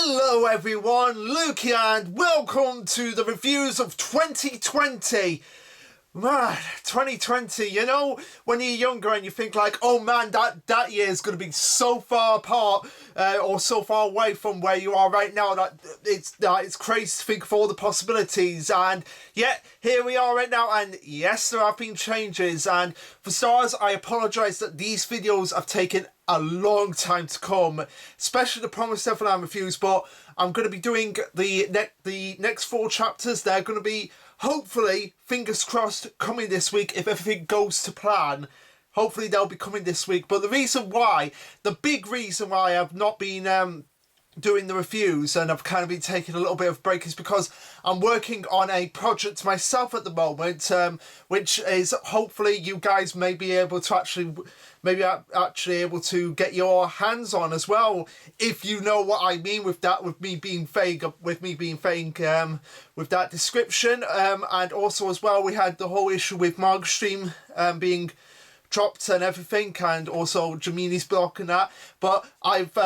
Hello everyone, Luke here, and welcome to the reviews of 2020. Man, 2020, you know, when you're younger and you think like, oh man, that year is going to be so far apart or so far away from where you are right now that it's crazy to think of all the possibilities. And yet, here we are right now, and yes, there have been changes. And for starters, I apologise that these videos have taken a long time to come, especially the Promised Neverland reviews, but I'm going to be doing the next 4 chapters. They're going to be, hopefully, fingers crossed, coming this week if everything goes to plan. Hopefully they'll be coming this week. But the big reason why I've not been doing the reviews and I've kind of been taking a little bit of a break is because I'm working on a project myself at the moment, which is hopefully you guys may be able to actually able to get your hands on as well, if you know what I mean with that, with me being vague with that description. And also as well, we had the whole issue with Marg Stream being dropped and everything, and also Jamini's block and that. But I've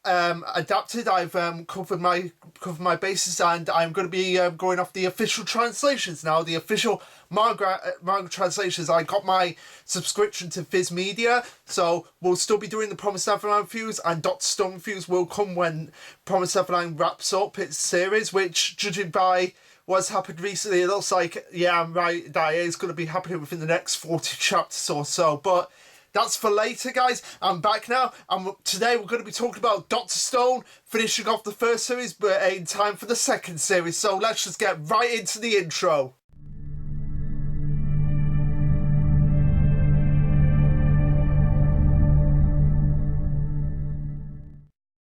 adapted. I've covered my bases, and I'm going to be going off the official translations now. The official manga translations. I got my subscription to Viz Media, so we'll still be doing the Promised Neverland reviews, and Dr. Stone reviews will come when Promised Neverland wraps up its series, which, judging by what's happened recently, it looks like, yeah, I'm right, that is going to be happening within the next 40 chapters or so. But that's for later, guys. I'm back now, and today we're going to be talking about Dr. Stone, finishing off the first series, but in time for the second series. So let's just get right into the intro.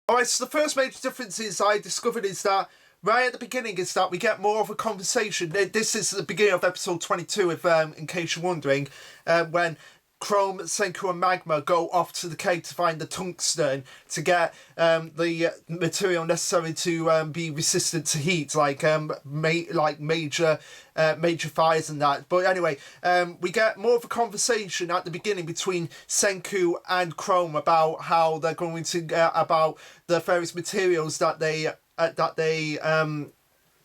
Alright, so the first major difference I discovered is that right at the beginning is that we get more of a conversation. This is the beginning of episode 22, if in case you're wondering, when Chrome, Senku and Magma go off to the cave to find the tungsten to get the material necessary to be resistant to heat, like major fires and that. But anyway, we get more of a conversation at the beginning between Senku and Chrome about how they're going to about the various materials that they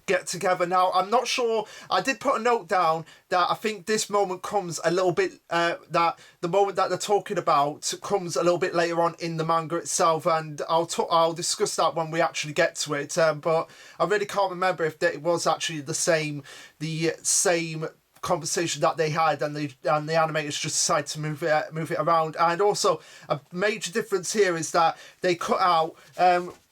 get together. Now, I'm not sure, I did put a note down that I think this moment comes a little bit, that the moment that they're talking about comes a little bit later on in the manga itself, and I'll discuss that when we actually get to it, but I really can't remember if it was actually the same conversation that they had, and the animators just decided to move it around. And also, a major difference here is that they cut out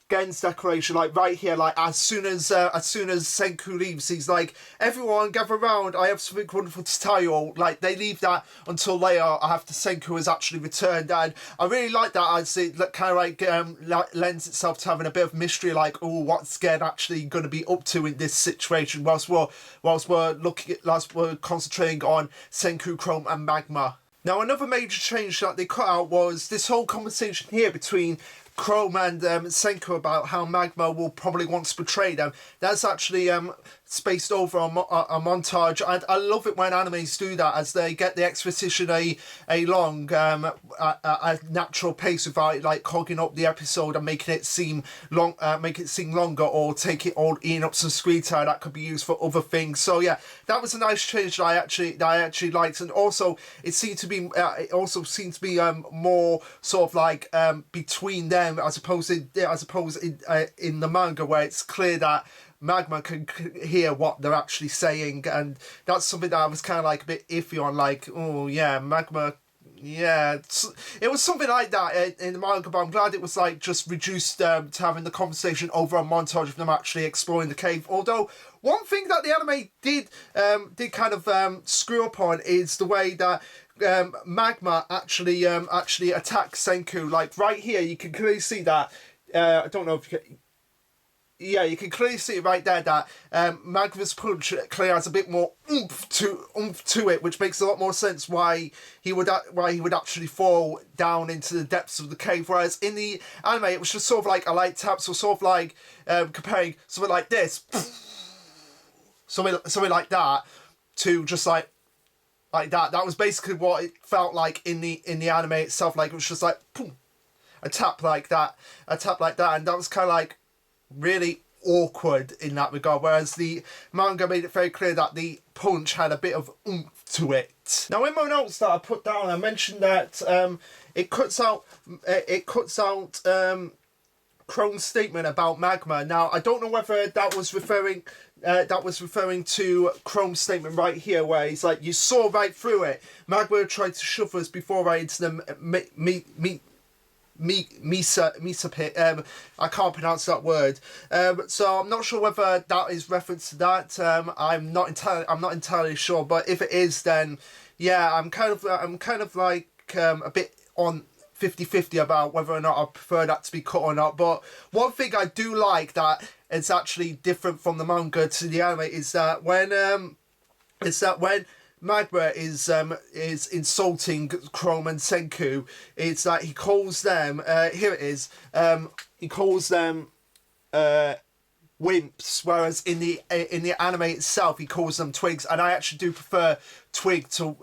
Gen's declaration, like right here, like as soon as Senku leaves, he's like, everyone gather around, I have something wonderful to tell you all. Like, they leave that until later after Senku has actually returned, and I really like that, as it kind of like lends itself to having a bit of mystery, like, oh, what's Gen actually going to be up to in this situation, whilst we're concentrating on Senku, Chrome and Magma. Now, another major change that they cut out was this whole conversation here between Chrome and Senku about how Magma will probably want to betray them. That's actually spaced over a montage, and I love it when animes do that, as they get the exposition a natural pace without like clogging up the episode and making it seem longer, or take it all eating up some screen time that could be used for other things. So yeah, that was a nice change that I actually liked, and also it seemed to be more sort of like between them, as opposed in the manga, where it's clear that Magma can hear what they're actually saying, and that's something that I was kind of like a bit iffy on, like, oh yeah, Magma, yeah, it was something like that in the manga, but I'm glad it was like just reduced to having the conversation over a montage of them actually exploring the cave. Although one thing that the anime did kind of screw up on is the way that Magma actually attacks Senku. Like right here, you can clearly see that. I don't know if you can. Yeah, you can clearly see right there that Magma's punch clearly has a bit more oomph to it, which makes a lot more sense why he would actually fall down into the depths of the cave. Whereas in the anime, it was just sort of like a light tap, so sort of like comparing something like this, something like that, to just like that. That was basically what it felt like in the anime itself. Like, it was just like, boom. tap like that, and that was kind of like really awkward in that regard, whereas the manga made it very clear that the punch had a bit of oomph to it. Now in my notes that I put down, I mentioned that it cuts out Chrome's statement about magma. Now I don't know whether that was referring to Chrome's statement right here, where he's like, you saw right through it. Magma tried to shove us before right into the Misa pit. I can't pronounce that word. So I'm not sure whether that is reference to that. I'm not entirely sure. But if it is, then yeah, I'm kind of like a bit on 50-50 about whether or not I prefer that to be cut or not. But one thing I do like that it's actually different from the manga to the anime is that when Magma is insulting Chrome and Senku, it's that he calls them he calls them wimps, whereas in the anime itself he calls them twigs, and I actually do prefer twig to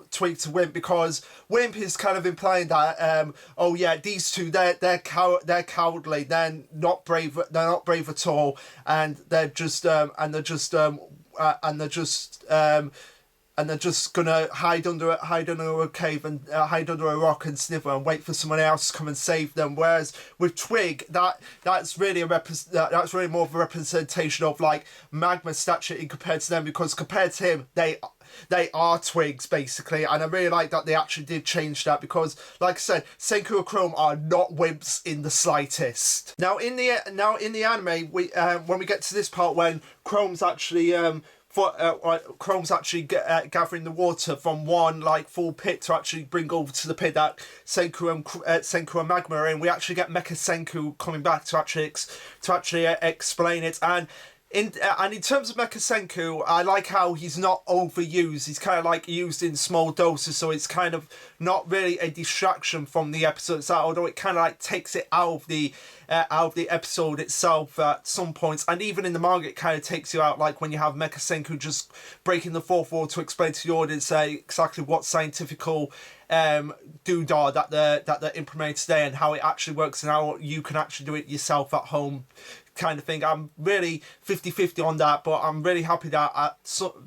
wimp, because wimp is kind of implying that oh yeah, these two they're cowardly, they're not brave at all, and they're just gonna hide under a cave and hide under a rock and snivel and wait for someone else to come and save them. Whereas with Twig, that's really more of a representation of like Magma's stature in compared to them, because compared to him, they are twigs basically, and I really like that they actually did change that, because like I said, Senku and Chrome are not wimps in the slightest. Now in the anime, when we get to this part when Chrome's actually Chrome's actually gathering the water from one like full pit to actually bring over to the pit that Senku and Magma are in. We actually get Mecha Senku coming back to actually explain it. And in terms of Mecha Senku, I like how he's not overused. He's kind of like used in small doses, so it's kind of not really a distraction from the episode itself, although it kind of like takes it out of the episode itself at some points. And even in the manga, it kind of takes you out, like when you have Mecha Senku just breaking the fourth wall to explain to the audience exactly what scientifical doodah that they're implementing today, and how it actually works, and how you can actually do it yourself at home, kind of thing. I'm really 50-50 on that, but I'm really happy that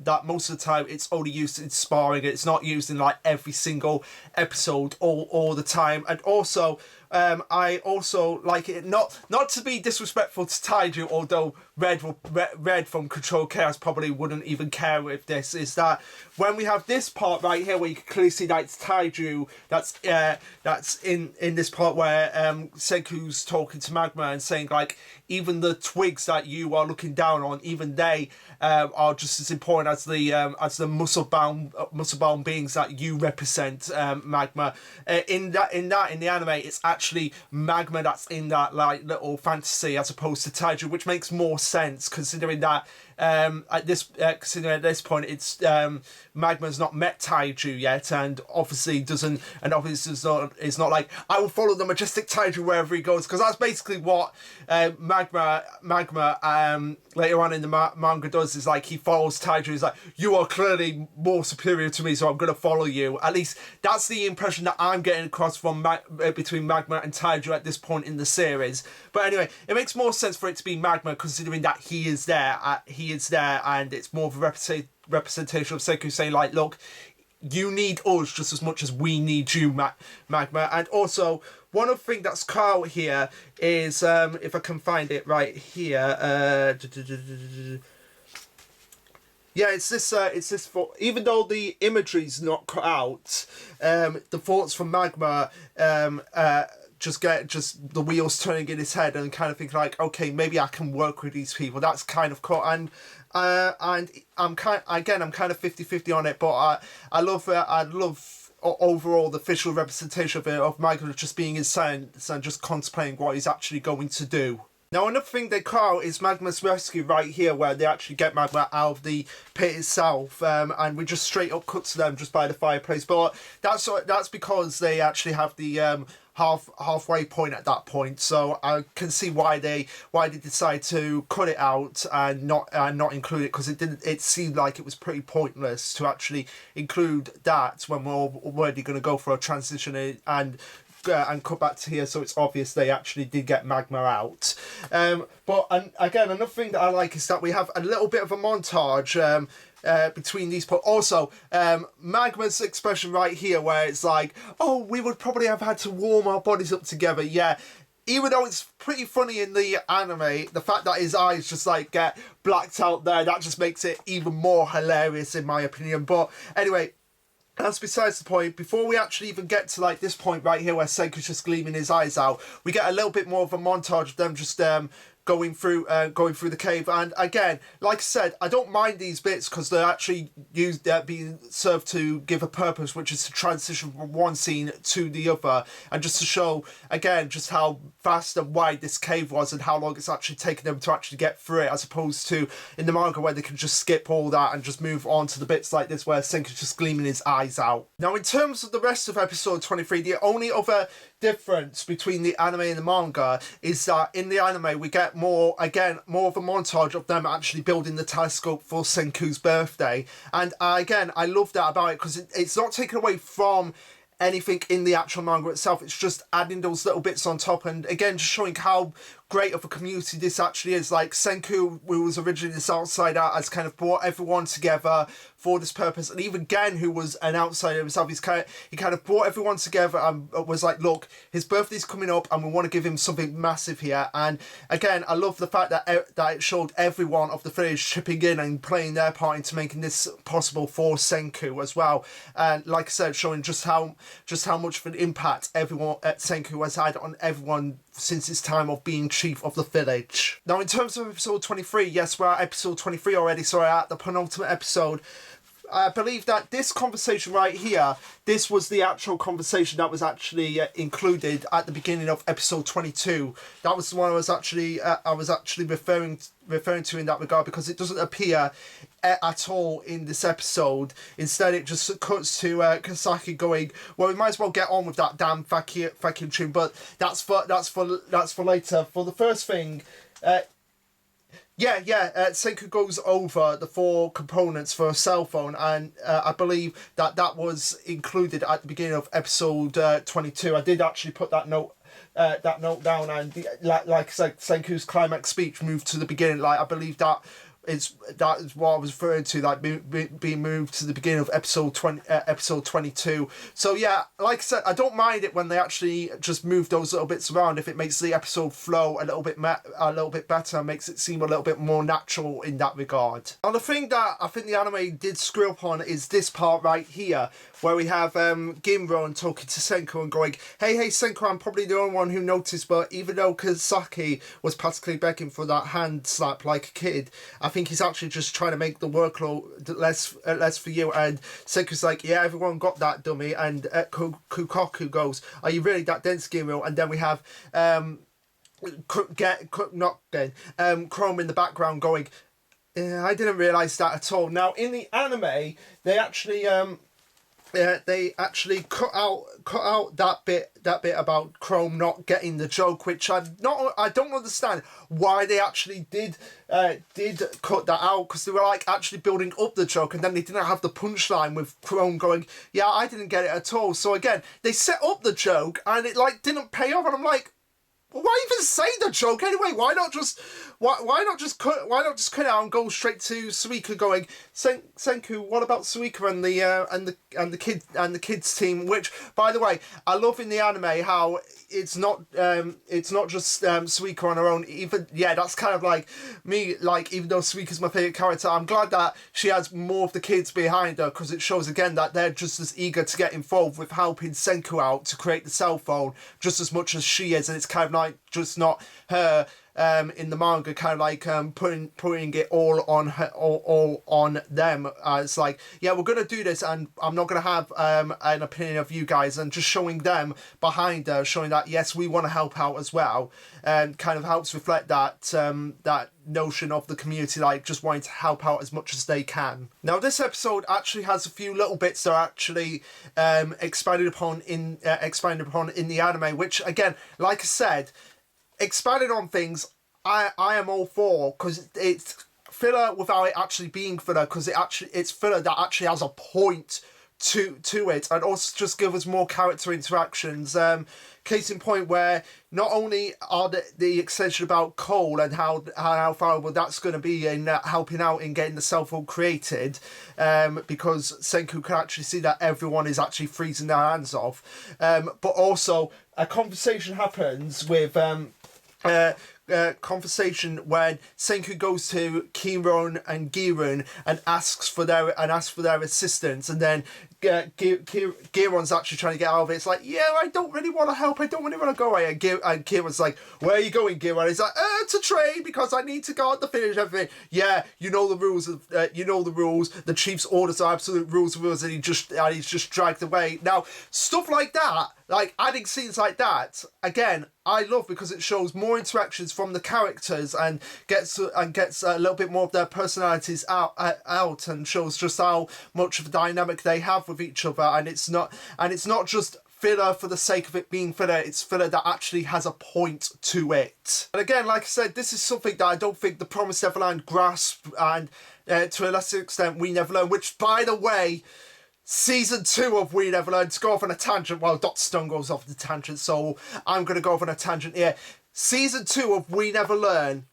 that most of the time it's only used in sparring. It's not used in like every single episode all the time. And also I also like it, not to be disrespectful to Taiju, although Red from Control Chaos probably wouldn't even care with this, is that when we have this part right here where you can clearly see that it's Taiju that's in this part where Senku's talking to Magma and saying like, even the twigs that you are looking down on, even they are just as important as the muscle bound beings that you represent, Magma. In the anime, it's actually Magma that's in that like little fantasy as opposed to Taiju, which makes more sense considering that at this point it's Magma's not met Taiju yet, and obviously is not like, I will follow the majestic Taiju wherever he goes, because that's basically what Magma later on in the manga does, is like he follows Taiju. He's like, you are clearly more superior to me, so I'm going to follow you. At least that's the impression that I'm getting across from between Magma and Taiju at this point in the series. But anyway, it makes more sense for it to be Magma, considering that he is there, and it's more of a representation of Senku saying like, look, you need us just as much as we need you, Magma. And also, one other thing that's cut out here is, if I can find it right here, yeah, it's this for, even though the imagery's not cut out, the thoughts from Magma, just the wheels turning in his head and kind of thinking like, okay, maybe I can work with these people. That's kind of cool. And I'm kind of 50-50 on it, but I love overall the visual representation of it, of Michael just being insane and just contemplating what he's actually going to do. Now another thing they cut out is Magma's rescue right here, where they actually get Magma out of the pit itself, and we just straight up cut to them just by the fireplace. But that's because they actually have the halfway point at that point, so I can see why they decide to cut it out and not include it, because it seemed like it was pretty pointless to actually include that when we're already going to go for a transition and and cut back to here, so it's obvious they actually did get Magma out. But again, another thing that I like is that we have a little bit of a montage between these. But also, Magma's expression right here, where it's like, oh, we would probably have had to warm our bodies up together. Yeah. Even though it's pretty funny in the anime, the fact that his eyes just like get blacked out there, that just makes it even more hilarious in my opinion. But anyway, that's besides the point. Before we actually even get to like this point right here where Senku's just gleaming his eyes out, we get a little bit more of a montage of them just going through the cave. And again, like I said, I don't mind these bits because they're actually used being served to give a purpose, which is to transition from one scene to the other, and just to show again just how vast and wide this cave was and how long it's actually taken them to actually get through it, as opposed to in the manga where they can just skip all that and just move on to the bits like this where Senku's just gleaming his eyes out. Now, in terms of the rest of episode 23, the only other difference between the anime and the manga is that in the anime we get more of a montage of them actually building the telescope for Senku's birthday. And again, I love that about it because it's not taken away from anything in the actual manga itself. It's just adding those little bits on top, and again just showing how great of a community this actually is. Like Senku, who was originally this outsider, has kind of brought everyone together for this purpose, and even Gen, who was an outsider himself, he kind of brought everyone together and was like, look, his birthday's coming up and we want to give him something massive here. And again, I love the fact that it showed everyone of the village chipping in and playing their part into making this possible for Senku as well. And like I said, showing just how much of an impact everyone at Senku has had on everyone since his time of being chief of the village. Now, in terms of episode 23, yes, we're at episode 23 already, so we're at the penultimate episode. I believe that this conversation right here, this was the actual conversation that was actually included at the beginning of episode 22. That was the one I was actually referring to in that regard, because it doesn't appear at all in this episode. Instead, it just cuts to Kasaki going, well, we might as well get on with that damn vacuum tune, but that's for later. For the first thing, Senku goes over the 4 components for a cell phone, and I believe that was included at the beginning of episode 22. I did actually put that note down, and like I said, Senku's climax speech moved to the beginning. Like, I believe that is what I was referring to, like being moved to the beginning of episode 22. So yeah, like I said, I don't mind it when they actually just move those little bits around if it makes the episode flow a little bit better, and makes it seem a little bit more natural in that regard. And the thing that I think the anime did screw up on is this part right here, where we have Ginron talking to Senku and going, hey Senku, I'm probably the only one who noticed, but even though Kasaki was practically begging for that hand slap like a kid, I think he's actually just trying to make the workload less for you. And Senku's like, yeah, everyone got that, dummy. And Kukoku goes, are you really that dense, Ginro? And then we have Chrome in the background going, I didn't realise that at all. Now, in the anime, they actually cut out that bit about Chrome not getting the joke, which I don't understand why they actually did cut that out, because they were like actually building up the joke, and then they didn't have the punchline with Chrome going, yeah, I didn't get it at all. So again, they set up the joke and it like didn't pay off, and I'm like, well, why even say the joke anyway? Why not just cut it out and go straight to Suika going, Senku, what about Suika and the kids team? Which, by the way, I love in the anime how it's not just Suika on her own. Even that's kind of like me. Like, even though Suika's my favorite character, I'm glad that she has more of the kids behind her, because it shows again that they're just as eager to get involved with helping Senku out to create the cell phone just as much as she is, and it's kind of like just not her in the manga kind of like putting it all on her, all on them. It's like, yeah, we're gonna do this, and I'm not gonna have an opinion of you guys, and just showing them behind her, showing that yes, we want to help out as well, and kind of helps reflect that that notion of the community, like just wanting to help out as much as they can. Now, this episode actually has a few little bits that are actually expanded upon in the anime, which again, like I said, expanded on things I am all for, because it's filler without it actually being filler, because it's filler that actually has a point to it, and also just give us more character interactions. Case in point, where not only are the extension about Cole and how valuable that's going to be in helping out in getting the cell phone created, because Senku can actually see that everyone is actually freezing their hands off, but also a conversation happens with conversation when Senku goes to Kiron and Girun and asks for their assistance, and then Giron's actually trying to get out of it. It's like, yeah, I don't really want to help, I don't really want to go away. And Giron's like, where are you going, Giron? He's like, to train, because I need to go out to finish everything. Yeah, you know the rules. You know the rules. The chief's orders are absolute rules, and he's just dragged away. Now, stuff like that, like adding scenes like that, again, I love, because it shows more interactions from the characters and gets a little bit more of their personalities out, and shows just how much of a dynamic they have with each other. And it's not just filler for the sake of it being filler. It's filler that actually has a point to it. And again, like I said, this is something that I don't think the Promised Neverland grasp, and to a lesser extent We Never Learn, which, by the way, Season 2 of We Never Learn, to go off on a tangent, well, Dr. Stone goes off the tangent, so I'm going to go off on a tangent here. Season 2 of We Never Learn,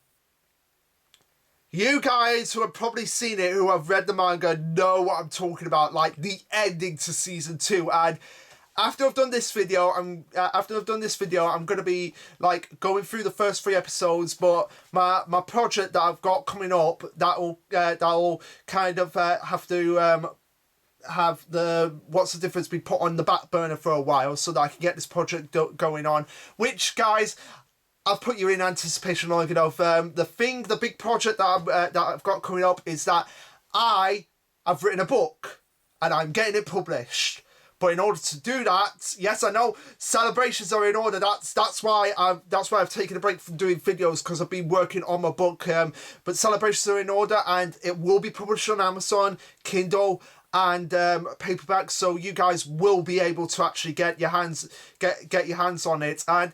you guys who have probably seen it, who have read the manga, know what I'm talking about, like the ending to Season 2. And after I've done this video, I'm going to be like going through the first 3 episodes, but my project that I've got coming up, that'll kind of have to have the What's the Difference be put on the back burner for a while, so that I can get this project going on, which, guys, I've put you in anticipation long enough. The big project that I've got coming up is that I have written a book and I'm getting it published. But in order to do that, yes, I know celebrations are in order. That's why I've taken a break from doing videos, because I've been working on my book. But celebrations are in order, and it will be published on Amazon, Kindle, and paperback, so you guys will be able to actually get your hands on it. And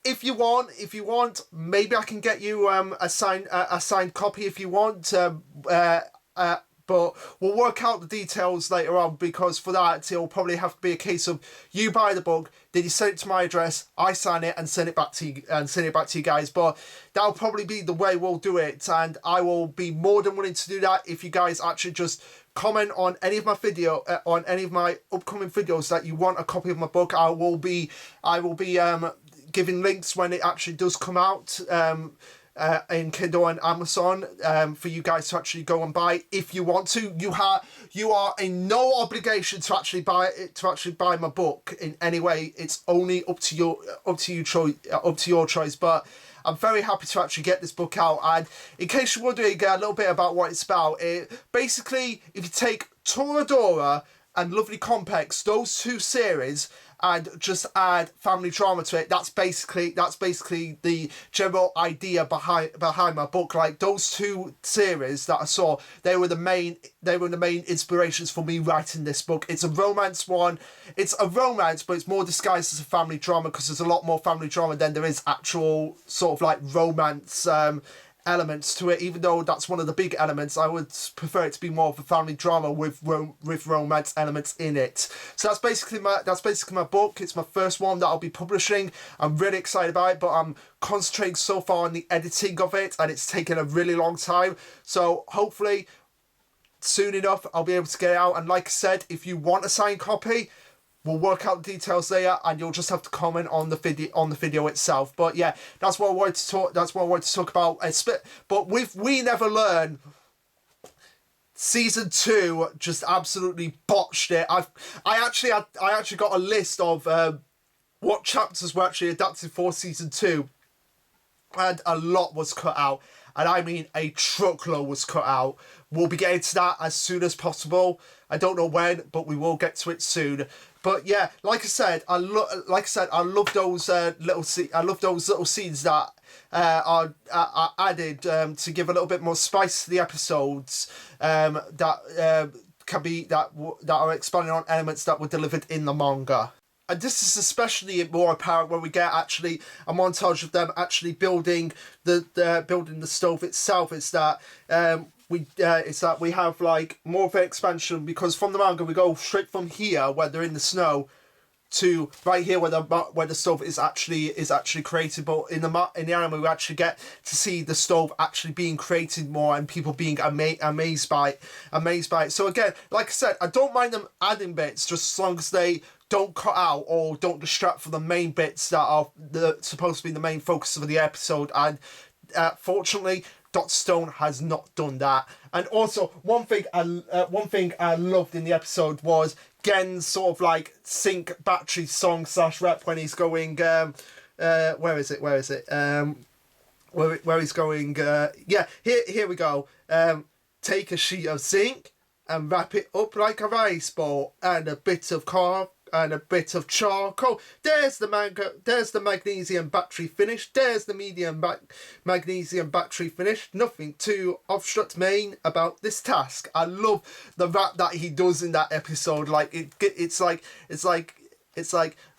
if you want, maybe I can get you a signed copy if you want. But we'll work out the details later on, because for that it'll probably have to be a case of you buy the book, then you send it to my address, I sign it and send it back to you guys. But that'll probably be the way we'll do it, and I will be more than willing to do that if you guys actually just comment on any of my upcoming videos that you want a copy of my book. I will be giving links when it actually does come out in Kindle and Amazon, for you guys to actually go and buy if you want to. You are in no obligation to actually buy my book in any way. It's only up to your choice. But I'm very happy to actually get this book out. And in case you're wondering a little bit about what it's about, basically, if you take Toradora and Lovely Complex, those 2 series, and just add family drama to it, that's basically the general idea behind my book. Like, those 2 series that I saw, they were the main inspirations for me writing this book. It's a romance one. It's a romance, but it's more disguised as a family drama, because there's a lot more family drama than there is actual sort of like romance elements to it. Even though that's one of the big elements, I would prefer it to be more of a family drama with romance elements in it. So that's basically my book. It's my first one that I'll be publishing. I'm really excited about it, but I'm concentrating so far on the editing of it, and it's taken a really long time. So hopefully soon enough I'll be able to get it out. And like I said, if you want a signed copy, we'll work out the details there, and you'll just have to comment on the video itself. But yeah, that's what I wanted to talk about. But with We Never Learn, Season 2 just absolutely botched it. I actually got a list of what chapters were actually adapted for Season 2, and a lot was cut out. And I mean, a truckload was cut out. We'll be getting to that as soon as possible. I don't know when, but we will get to it soon. But yeah, like I said, I love those little scenes that are added to give a little bit more spice to the episodes. That are expanding on elements that were delivered in the manga. and this is especially more apparent when we get actually a montage of them actually building the stove itself. It's that we have like more of an expansion, because from the manga we go straight from here where they're in the snow to right here where the stove is actually created. But in the anime we actually get to see the stove actually being created more, and people being amazed by it. So again, like I said, I don't mind them adding bits, just as long as they don't cut out or don't distract from the main bits that are supposed to be the main focus of the episode. And fortunately, Dr. Stone has not done that. And also, one thing I loved in the episode was Gen's sort of like sync battery song / rap when he's going where is it where he's going here we go, take a sheet of zinc and wrap it up like a rice ball, and a bit of carb and a bit of charcoal. There's the magnesium battery finished. There's the medium magnesium battery finished. Nothing to obstruct me about this task. I love the rap that he does in that episode. Like it's like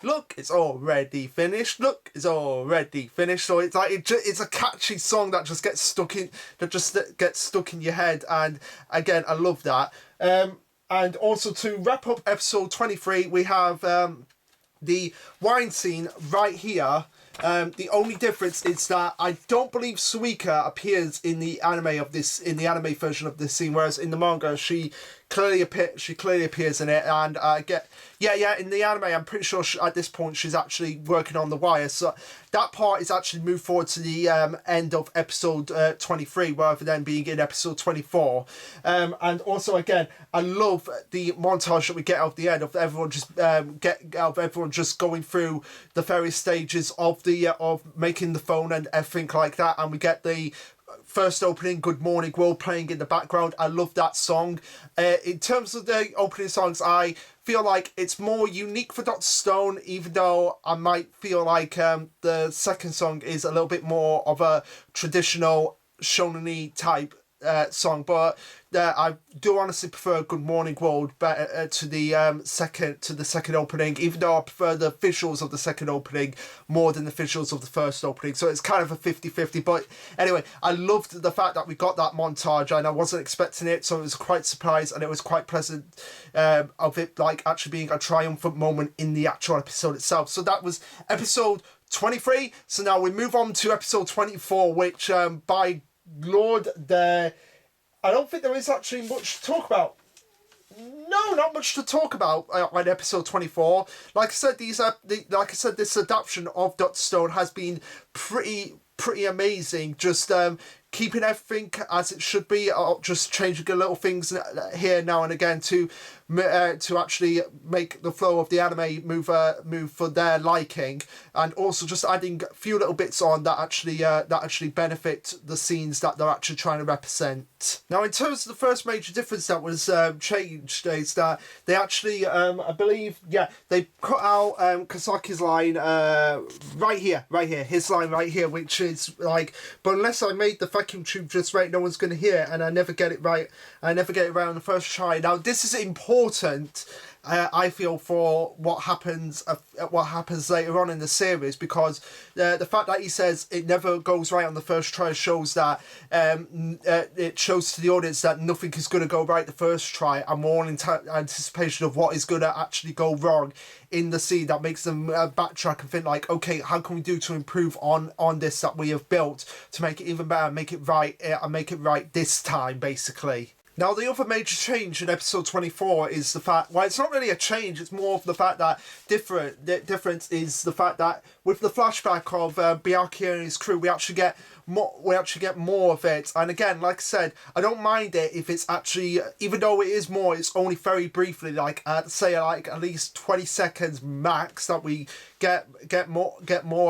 look, it's already finished. Look, it's already finished. So it's like it's a catchy song that just gets stuck in your head. And again, I love that. And also, to wrap up episode 23, we have the wine scene right here. The only difference is that I don't believe Suika appears in the anime version of this scene, whereas in the manga she clearly appears in it. And in the anime I'm pretty sure at this point she's actually working on the wire, so that part is actually moved forward to the end of episode 23 rather than being in episode 24. And also, again, I love the montage that we get at the end of everyone just going through the various stages of making the phone and everything like that, and we get the first opening, Good Morning World, playing in the background. I love that song. In terms of the opening songs, I feel like it's more unique for Dr. Stone, even though I might feel like the second song is a little bit more of a traditional shonen-y type song, but I do honestly prefer Good Morning World better to the second opening, even though I prefer the visuals of the second opening more than the visuals of the first opening. So it's kind of a 50-50. But anyway, I loved the fact that we got that montage, and I wasn't expecting it, so it was quite surprised, and it was quite pleasant of it like actually being a triumphant moment in the actual episode itself. So that was episode 23. So now we move on to episode 24, which by Lord, I don't think there is actually much to talk about. No, not much to talk about on episode 24. Like I said, this adaptation of Dr. Stone has been pretty amazing. Just keeping everything as it should be, just changing a little things here now and again to actually make the flow of the anime move for their liking, and also just adding a few little bits on that actually benefit the scenes that they're actually trying to represent. Now, in terms of the first major difference that was changed is that they actually, I believe, they cut out Kasaki's line right here, his line right here, which is like, but unless I made the vacuum tube just right, no one's going to hear it, and I never get it right on the first try. Now, this is important, I feel, for what happens later on in the series, because the fact that he says it never goes right on the first try shows that it shows to the audience that nothing is going to go right the first try, and more in anticipation of what is going to actually go wrong in the scene. That makes them backtrack and think like, okay, how can we do to improve on this that we have built to make it even better, make it right, and make it right this time, basically. Now, the other major change in episode 24 is the fact, well, it's not really a change, it's more of the fact that the difference is the fact that with the flashback of Byakuya and his crew, we actually get more of it. And again, like I said, I don't mind it if it's actually, even though it is more, it's only very briefly, like say like at least 20 seconds max that we get more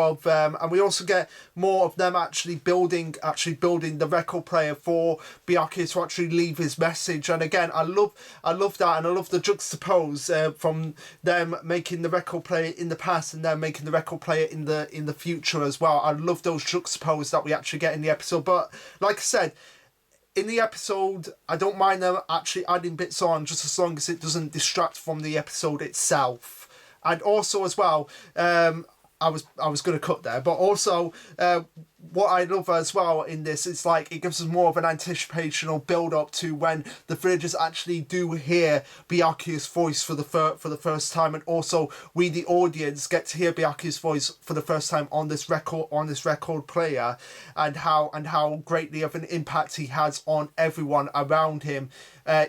of them, and we also get more of them actually building the record player for Byakuya to actually leave his message. And again, I love that, and I love the juxtapose from them making the record player in the past and then making the record player in the future as well. I love those juxtapose that we actually get in the episode. But like I said, in the episode, I don't mind them actually adding bits on, just as long as it doesn't distract from the episode itself. And also as well, I was going to cut there, but also what I love as well in this is like it gives us more of an anticipation or build up to when the villagers actually do hear Byakuya's voice for the first time, and also we the audience get to hear Byakuya's voice for the first time on this record player, and how greatly of an impact he has on everyone around him.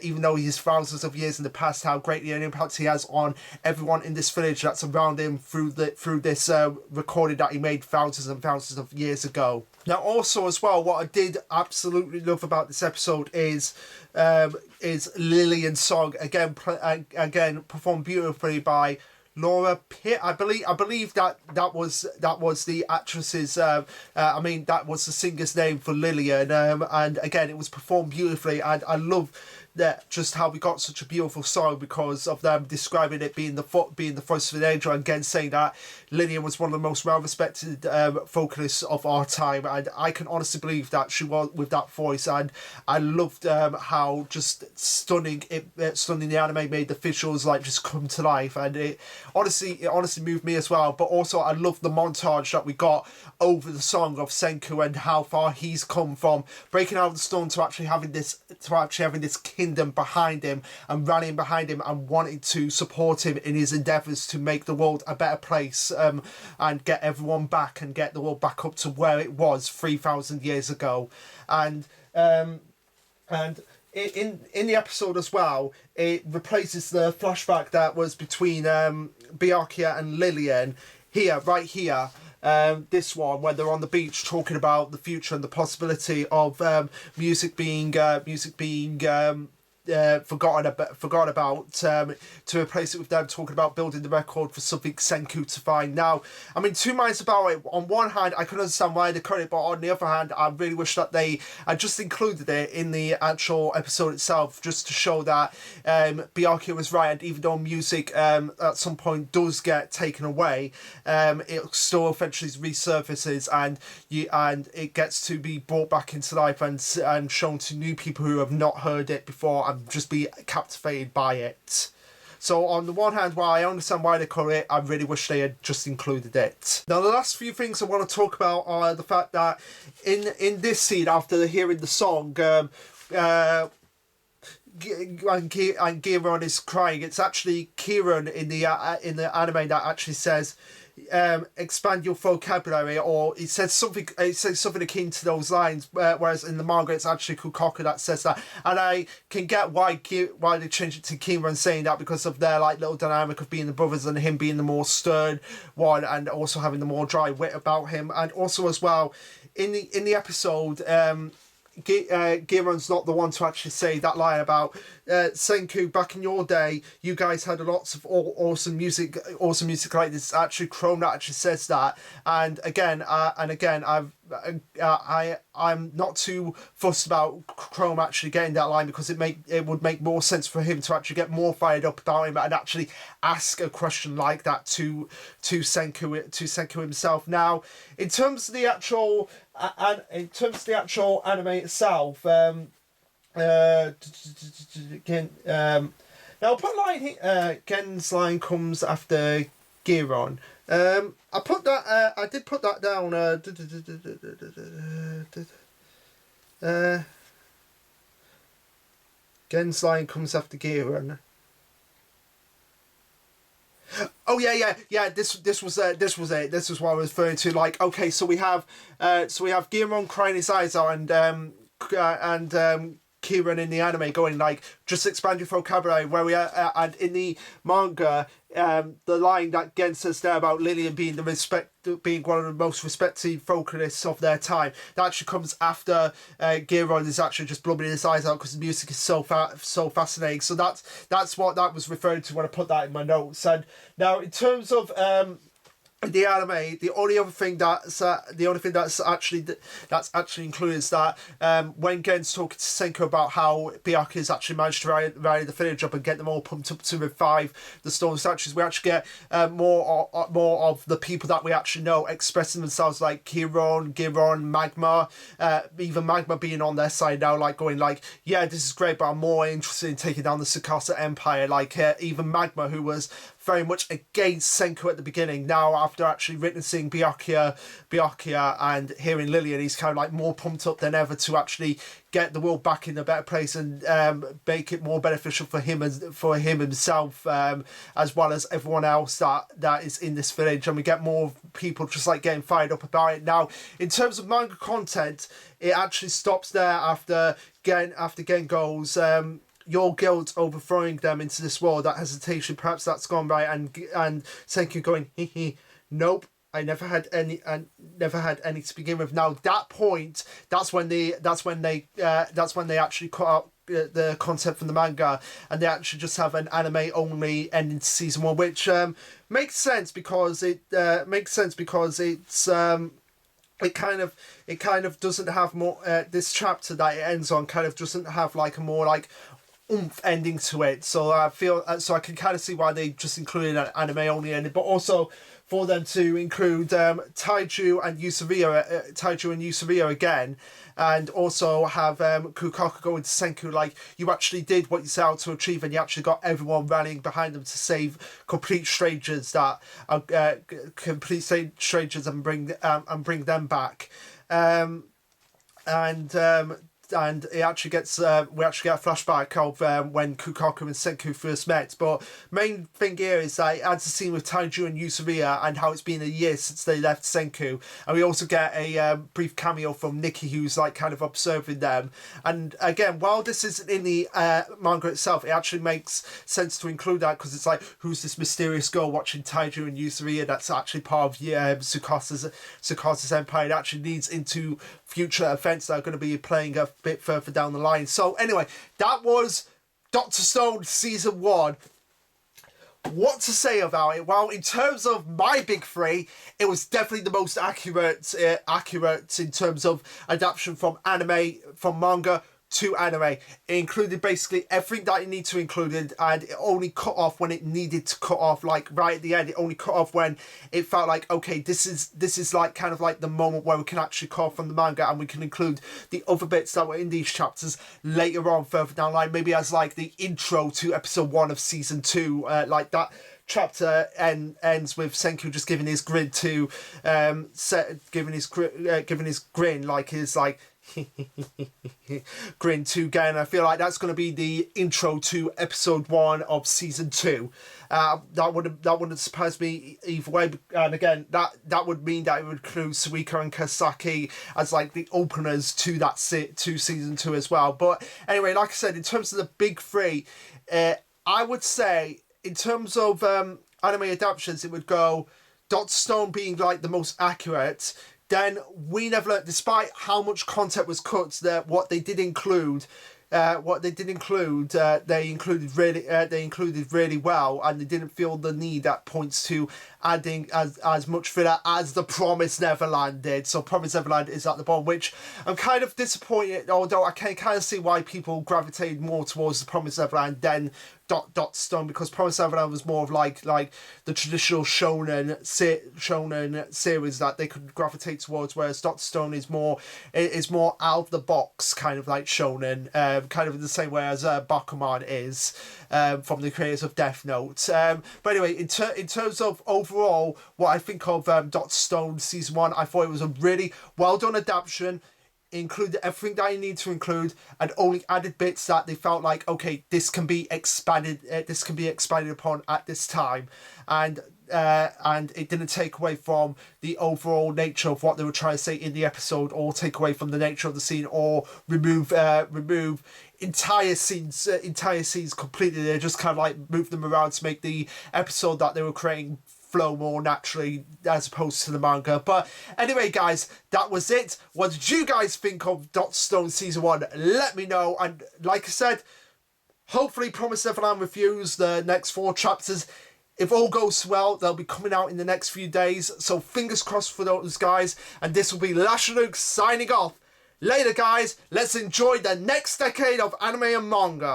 Even though he's thousands of years in the past, how greatly an impact he has on everyone in this village that's around him through this recording that he made thousands and thousands of years ago. Now, also as well, what I did absolutely love about this episode is Lillian's song again performed beautifully by Laura Pitt. I believe that was the actress's. That was the singer's name for Lillian. And again, it was performed beautifully, and I love that just how we got such a beautiful song because of them describing it being the voice of an angel, and again saying that Lillian was one of the most well-respected vocalists of our time, and I can honestly believe that she was with that voice. And I loved how just stunning the anime made the visuals like just come to life, and it honestly moved me as well. But also I loved the montage that we got over the song of Senku and how far he's come from breaking out of the stone to actually having this kingdom behind him and rallying behind him and wanting to support him in his endeavours to make the world a better place, and get everyone back and get the world back up to where it was 3,000 years ago. And in the episode as well, it replaces the flashback that was between Byakuya and Lillian right here. This one where they're on the beach talking about the future and the possibility of music being forgotten about, to replace it with them talking about building the record for something Senku to find. Now, I mean, two minds about it. On one hand, I can understand why they cut it, but on the other hand, I really wish that they had just included it in the actual episode itself, just to show that Byakuya was right, and even though music at some point does get taken away, it still eventually resurfaces, and it gets to be brought back into life and shown to new people who have not heard it before and just be captivated by it. So on the one hand, while I understand why they cut it, I really wish they had just included it. Now, the last few things I want to talk about are the fact that in this scene, after hearing the song, and Giron is crying, it's actually Kieran in the anime that actually says, expand your vocabulary, or it says something akin to those lines, whereas in the manga it's actually Kukoku that says that. And I can get why they changed it to Kieran saying that, because of their like little dynamic of being the brothers and him being the more stern one, and also having the more dry wit about him. And also as well in the episode, Giron's not the one to actually say that line about Senku, back in your day you guys had lots of awesome music like this. Actually Chrome that actually says that, and again I'm not too fussed about Chrome actually getting that line, because it would make more sense for him to actually get more fired up about him and actually ask a question like that to Senku himself. Now, in terms of the actual anime itself, now I'll put a line here. Gen's line comes after Giron. I did put that down. Gen's line comes after Giron. Oh yeah. This was it. This was what I was referring to. Like, okay, so we have Giron crying his eyes out, and Kieran in the anime going like, just expand your vocabulary, where we are, and in the manga, the line that Gen says there about Lillian being one of the most respected vocalists of their time, that actually comes after Giron is actually just blubbering his eyes out because the music is so fascinating. So that's what that was referring to when I put that in my notes. And now in terms of the anime, the only thing that's actually included is that when Gen's talking to Senku about how Byakuya's actually managed to rally the village up and get them all pumped up to revive the stone statues, we actually get more of the people that we actually know expressing themselves, like Giron, Magma, even Magma being on their side now, like going like, yeah, this is great, but I'm more interested in taking down the Tsukasa Empire. Like even Magma, who was very much against Senku at the beginning. Now, after actually witnessing Byakuya and hearing Lillian, he's kind of like more pumped up than ever to actually get the world back in a better place and make it more beneficial for him himself, as well as everyone else that is in this village. And we get more people just like getting fired up about it. Now, in terms of manga content, it actually stops there after Gen goes, your guilt overthrowing them into this world, that hesitation, perhaps that's gone by, and Senku going, hee, nope, I never had any to begin with. Now that point, that's when they actually cut out the content from the manga, and they actually just have an anime only ending to season 1, which makes sense because it's it kind of doesn't have more this chapter that it ends on kind of doesn't have like a more like oomph ending to it. So I feel so I can kind of see why they just included an anime only ending, but also for them to include Taiju and Yusuriya again, and also have Kukaku go into Senku like, you actually did what you set out to achieve, and you actually got everyone rallying behind them to save complete strangers and bring them back. And it actually gets we actually get a flashback of when Kukaku and Senku first met. But main thing here is that it adds a scene with Taiju and Yusuriya and how it's been a year since they left Senku, and we also get a brief cameo from Nikki, who's like kind of observing them. And again, while this isn't in the manga itself, it actually makes sense to include that, because it's like, who's this mysterious girl watching Taiju and Yusuriya that's actually part of Tsukasa's empire. It actually leads into future events that are going to be playing a bit further down the line. So anyway, that was Dr. Stone season 1. What to say about it? Well, in terms of my big three, it was definitely the most accurate in terms of adaptation from manga to anime. It included basically everything that it needed to include, and it only cut off when it needed to cut off. Like right at the end, it only cut off when it felt like, okay, this is like kind of like the moment where we can actually cut off from the manga, and we can include the other bits that were in these chapters later on further down the line, maybe as like the intro to episode 1 of season 2, like that chapter ends with Senku just giving his grin to giving his grin, like his like grin to Gen. I feel like that's going to be the intro to episode 1 of season 2. That wouldn't surprise me either way. And again, that would mean that it would include Suiko and Kasaki as like the openers to that to season 2 as well. But anyway, like I said, in terms of the big three, I would say in terms of anime adaptations, it would go Dr. Stone being like the most accurate. Then We Never Learned, despite how much content was cut, that what they did include, they included really well, and they didn't feel the need at points to adding as much filler as the Promised Neverland did. So Promised Neverland is at the bottom, which I'm kind of disappointed, although I can kind of see why people gravitated more towards the Promised Neverland than Dr. Stone, because Promised Neverland was more of like the traditional shonen series that they could gravitate towards, whereas Dr. Stone is more out of the box kind of like shonen, kind of in the same way as Bakuman is, from the creators of Death Note. But anyway, in terms of overall what I think of Dr. Stone season 1, I thought it was a really well done adaptation. Included everything that you need to include, and only added bits that they felt like, okay, this can be expanded upon at this time, and it didn't take away from the overall nature of what they were trying to say in the episode, or take away from the nature of the scene, or remove entire scenes completely. They just kind of like move them around to make the episode that they were creating flow more naturally as opposed to the manga. But anyway, guys, that was it. What did you guys think of Dr. Stone season 1? Let me know. And like I said, hopefully Promised Neverland reviews, the next 4 chapters, if all goes well, they'll be coming out in the next few days. So fingers crossed for those guys. And this will be Lasherluke signing off. Later, guys. Let's enjoy the next decade of anime and manga.